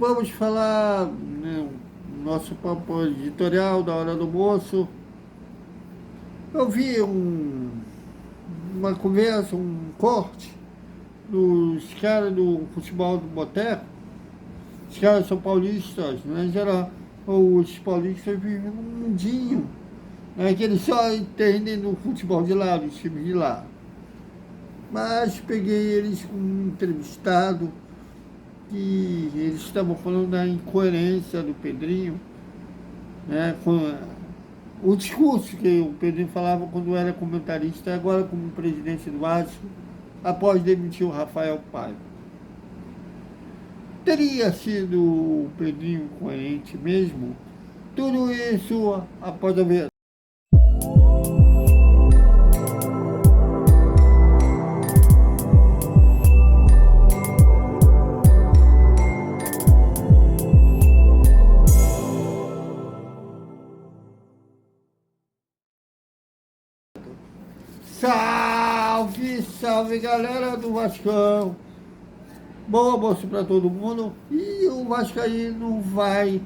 Vamos falar, né, nosso papo editorial da hora do almoço. Eu vi uma conversa, um corte dos caras do futebol do boteco. Os caras são paulistas, né? Em geral, os paulistas vivem num mundinho, né, que eles só entendem no futebol de lá, dos times de lá. Mas peguei eles com um entrevistado que eles estavam falando da incoerência do Pedrinho, né, com o discurso que o Pedrinho falava quando era comentarista, agora como presidente do Vasco, após demitir o Rafael Paiva. Teria sido o Pedrinho coerente mesmo? Tudo isso após a ver. Salve, salve galera do Vascão! Bom almoço para todo mundo. E o Vascaíno vai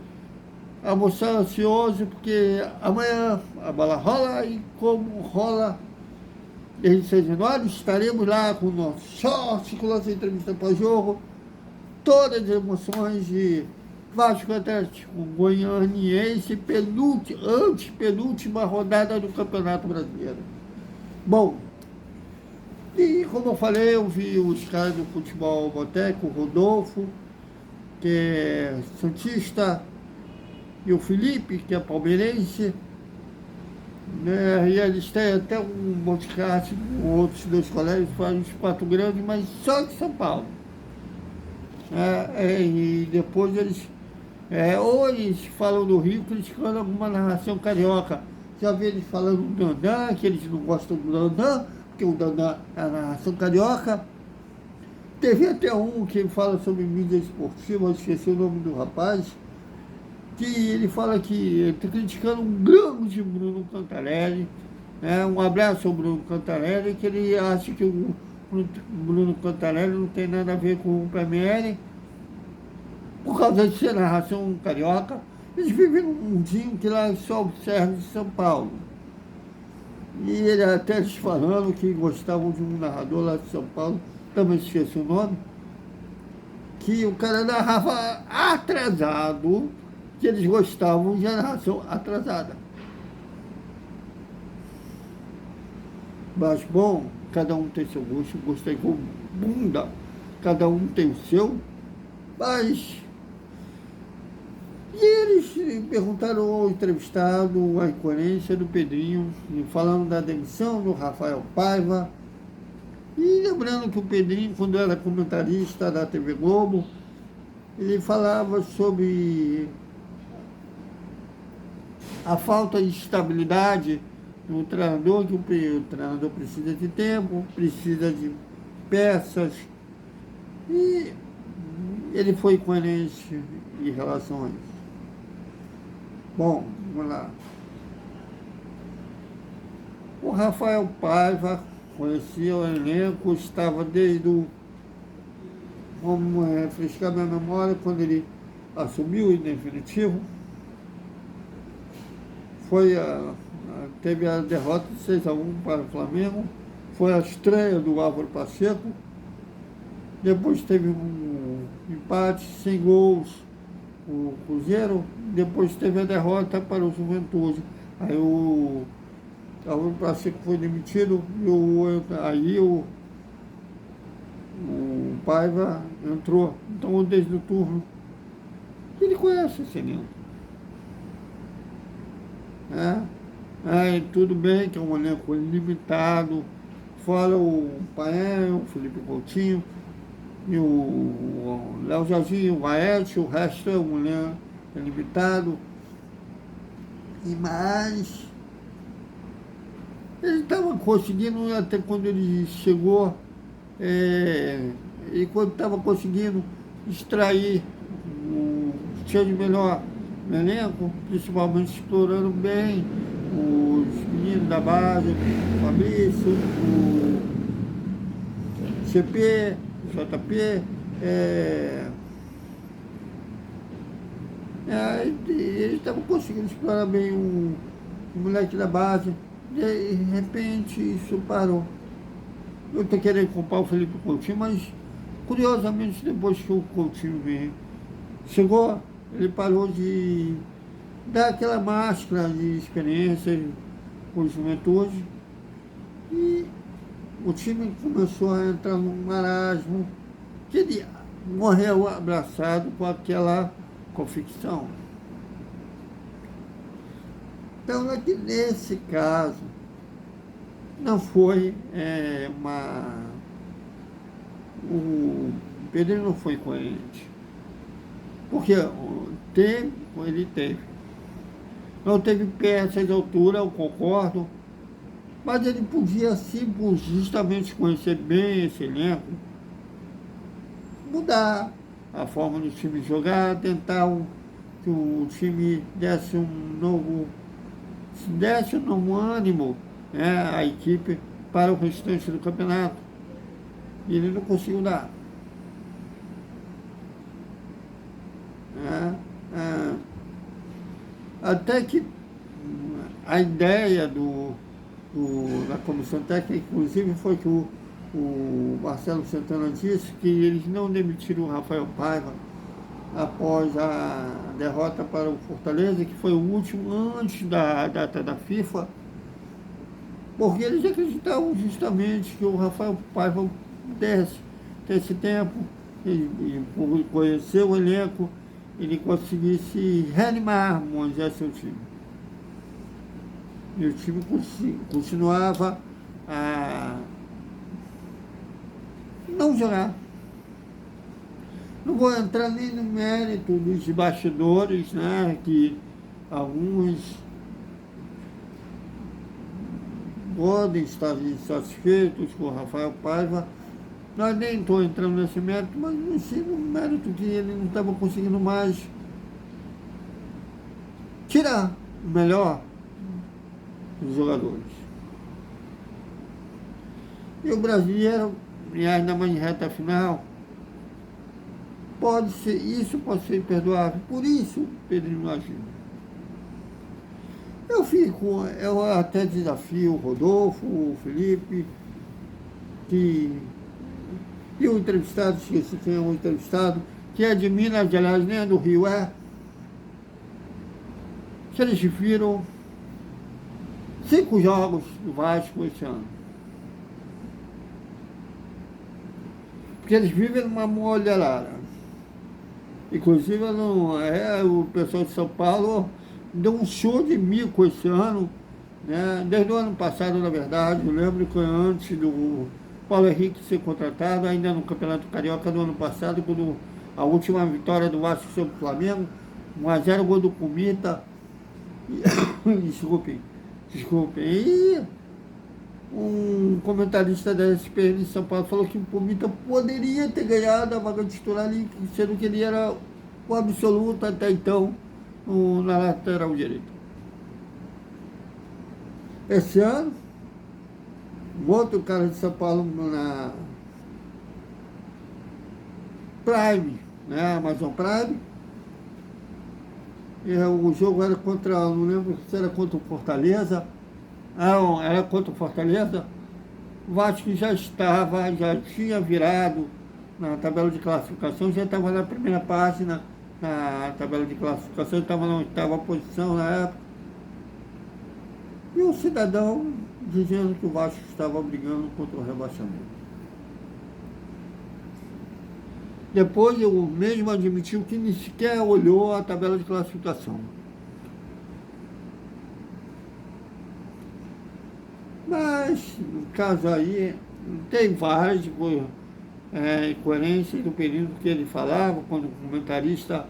almoçar ansioso porque amanhã a bola rola e como rola desde 6 horas, estaremos lá com o nosso short, com nossa entrevista pós-jogo, todas as emoções de Vasco Atlético Goianiense, antepenúltima rodada do Campeonato Brasileiro. Bom, e como eu falei, eu vi os caras do futebol boteco, o Rodolfo, que é santista, e o Felipe, que é palmeirense, né? E eles têm até um podcast com outros dois colegas que fazem os Pato Grande, mas só de São Paulo. E depois ou eles falam do Rio criticando alguma narração carioca. Já vi eles falando do Dandan, que eles não gostam do Dandan, porque o Dandan é a narração carioca. Teve até um que fala sobre mídia esportiva, eu esqueci o nome do rapaz, que ele fala que está criticando um grande Bruno Cantarelli, né? Um abraço ao Bruno Cantarelli, que ele acha que o Bruno Cantarelli não tem nada a ver com o PML, por causa de ser narração carioca. Eles vivem num mundinho que lá só observa de São Paulo. E ele até eles falando que gostavam de um narrador lá de São Paulo, também esqueci o nome, que o cara narrava atrasado, que eles gostavam de narração atrasada. Mas, bom, cada um tem seu gosto, gostei com bunda, cada um tem o seu, mas... E eles perguntaram ao entrevistado a incoerência do Pedrinho, falando da demissão do Rafael Paiva, e lembrando que o Pedrinho, quando era comentarista da TV Globo, ele falava sobre a falta de estabilidade do treinador, que o treinador precisa de tempo, precisa de peças, e ele foi coerente em relação a isso. Bom, vamos lá. O Rafael Paiva conhecia o elenco, estava desde o... Vamos refrescar minha memória, quando ele assumiu em definitivo. Teve a derrota de 6-1 para o Flamengo, foi a estreia do Álvaro Pacheco, depois teve um empate sem gols o Cruzeiro, depois teve a derrota para o Juventude. Aí o Álvaro Pacheco foi demitido e aí o Paiva entrou. Então, desde o turno, ele conhece esse elenco. Tudo bem que é um elenco limitado, fora o Paen, o Felipe Coutinho, e o Léo Jardim, o Aécio, o resto é um elenco limitado. E mais, ele estava conseguindo, até quando ele chegou, e quando estava conseguindo extrair o que tinha de melhor no elenco, principalmente explorando bem os meninos da base, o Fabrício, o CP, JP, Eles estavam conseguindo explorar bem o moleque da base. De repente isso parou. Eu estou querendo comprar o Felipe Coutinho, mas curiosamente depois que o Coutinho chegou, ele parou de dar aquela máscara de experiência com juventude e o time começou a entrar num marasmo que ele morreu abraçado com aquela convicção. Então, nesse caso, não foi o Pedro não foi coerente. Porque ele teve. Não teve peças de altura, eu concordo, mas ele podia, justamente conhecer bem esse elenco, mudar a forma do time jogar, tentar que o time desse um novo ânimo, né, à equipe para o restante do campeonato. E ele não conseguiu dar. Até que a ideia da comissão técnica, inclusive, foi que o Marcelo Santana disse que eles não demitiram o Rafael Paiva após a derrota para o Fortaleza, que foi o último antes da data da FIFA, porque eles acreditavam justamente que o Rafael Paiva desse tempo, e conhecer o elenco, ele conseguisse reanimar, vamos dizer, seu time. E o time continuava a não jogar. Não vou entrar nem no mérito dos bastidores, né, que alguns podem estar insatisfeitos com o Rafael Paiva. Nós nem estou entrando nesse mérito, mas sim no mérito que ele não estava conseguindo mais tirar o melhor dos jogadores. E o brasileiro, e ainda mais em reta final, isso pode ser imperdoável. Por isso, Pedrinho agiu. Eu até desafio o Rodolfo, o Felipe, e o entrevistado, esqueci quem é o entrevistado, que é de Minas Gerais, nem é do Rio, que eles viram 5 jogos do Vasco esse ano. Porque eles vivem numa molhada. Inclusive, o pessoal de São Paulo deu um show de mico esse ano, né? Desde o ano passado, na verdade. Eu lembro que antes do Paulo Henrique ser contratado, ainda no Campeonato Carioca do ano passado, quando a última vitória do Vasco sobre o Flamengo, 1-0, gol do Comita. Desculpem. E um comentarista da ESPN de São Paulo falou que o Comita poderia ter ganhado a vaga de titular ali, sendo que ele era o absoluto até então na lateral direita. Esse ano, outro cara de São Paulo na Prime, né, Amazon Prime. E o jogo era não lembro se era contra o Fortaleza. Era contra o Fortaleza. O Vasco já tinha virado na tabela de classificação, já estava na primeira página, na tabela de classificação, estava na 8ª posição na época. E o cidadão dizendo que o Vasco estava brigando contra o rebaixamento. Depois eu mesmo admitiu que nem sequer olhou a tabela de classificação. Mas, no caso aí, tem várias incoerências do período que ele falava, quando comentarista,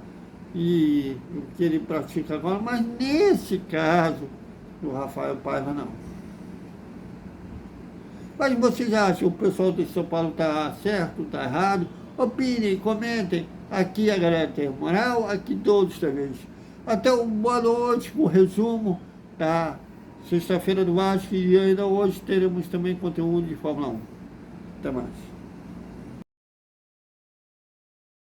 e o que ele pratica agora, mas nesse caso do Rafael Paiva, não. Mas vocês acham que o pessoal de São Paulo está certo, está errado? Opinem, comentem. Aqui a galera tem moral, aqui todos também. Até boa noite, o resumo da sexta-feira do Vasco, e ainda hoje teremos também conteúdo de Fórmula 1. Até mais.